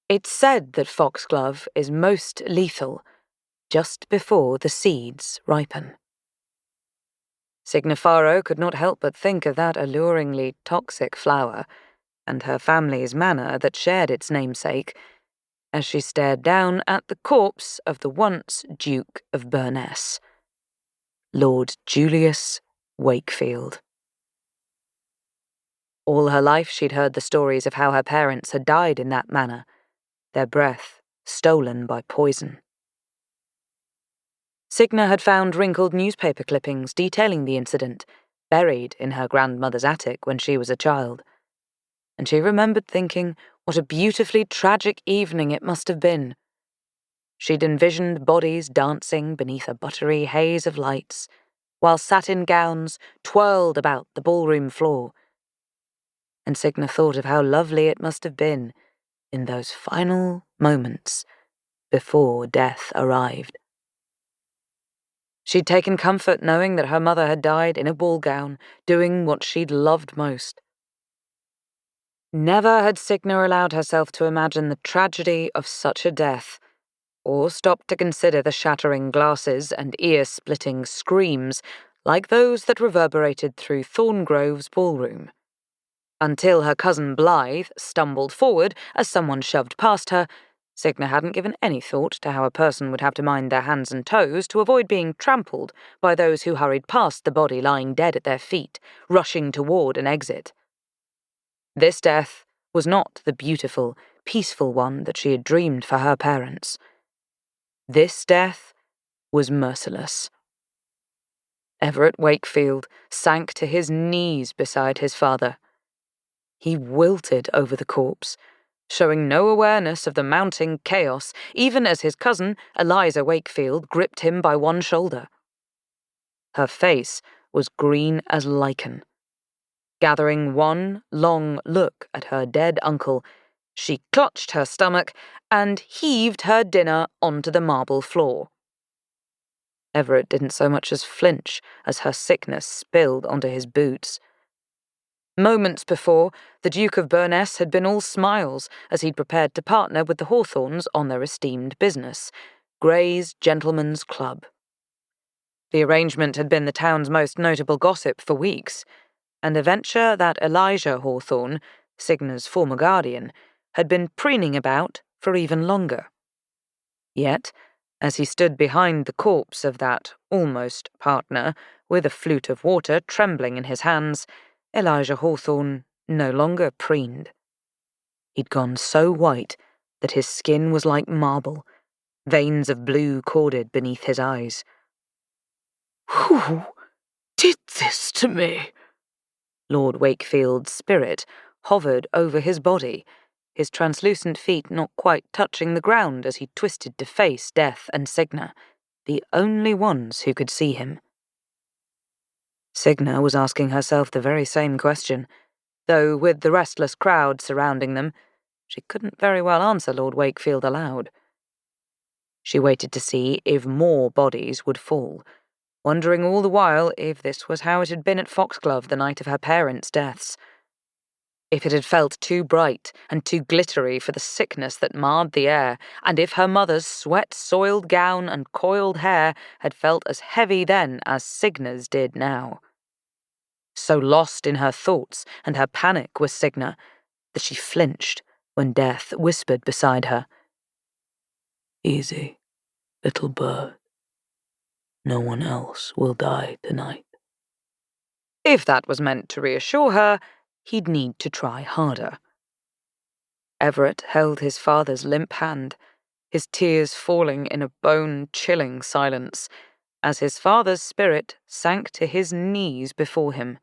It's said that Foxglove is most lethal just before the seeds ripen. Signa could not help but think of that alluringly toxic flower and her family's manor that shared its namesake as she stared down at the corpse of the once Duke of Burness, Lord Julius Wakefield. All her life she'd heard the stories of how her parents had died in that manner, their breath stolen by poison. Signa had found wrinkled newspaper clippings detailing the incident, buried in her grandmother's attic when she was a child, and she remembered thinking what a beautifully tragic evening it must have been. She'd envisioned bodies dancing beneath a buttery haze of lights, while satin gowns twirled about the ballroom floor. And Signa thought of how lovely it must have been in those final moments before death arrived. She'd taken comfort knowing that her mother had died in a ball gown, doing what she'd loved most. Never had Signa allowed herself to imagine the tragedy of such a death, or stopped to consider the shattering glasses and ear-splitting screams like those that reverberated through Thorn Grove's ballroom. Until her cousin Blythe stumbled forward as someone shoved past her, Signa hadn't given any thought to how a person would have to mind their hands and toes to avoid being trampled by those who hurried past the body lying dead at their feet, rushing toward an exit. This death was not the beautiful, peaceful one that she had dreamed for her parents. This death was merciless. Everett Wakefield sank to his knees beside his father. He wilted over the corpse, showing no awareness of the mounting chaos, even as his cousin, Elijah Wakefield, gripped him by one shoulder. Her face was green as lichen. Gathering one long look at her dead uncle, she clutched her stomach and heaved her dinner onto the marble floor. Everett didn't so much as flinch as her sickness spilled onto his boots. Moments before, the Duke of Burness had been all smiles as he'd prepared to partner with the Hawthornes on their esteemed business, Gray's Gentlemen's Club. The arrangement had been the town's most notable gossip for weeks, and a venture that Elijah Hawthorne, Signa's former guardian, had been preening about for even longer. Yet, as he stood behind the corpse of that almost partner, with a flute of water trembling in his hands, Elijah Hawthorne no longer preened. He'd gone so white that his skin was like marble, veins of blue corded beneath his eyes. "Who did this to me?" Lord Wakefield's spirit hovered over his body, his translucent feet not quite touching the ground as he twisted to face Death and Signa, the only ones who could see him. Signa was asking herself the very same question, though with the restless crowd surrounding them, she couldn't very well answer Lord Wakefield aloud. She waited to see if more bodies would fall, wondering all the while if this was how it had been at Foxglove the night of her parents' deaths. If it had felt too bright and too glittery for the sickness that marred the air, and if her mother's sweat-soiled gown and coiled hair had felt as heavy then as Signa's did now. So lost in her thoughts and her panic was Signa that she flinched when Death whispered beside her, "Easy, little bird. No one else will die tonight." If that was meant to reassure her, he'd need to try harder. Everett held his father's limp hand, his tears falling in a bone-chilling silence, as his father's spirit sank to his knees before him.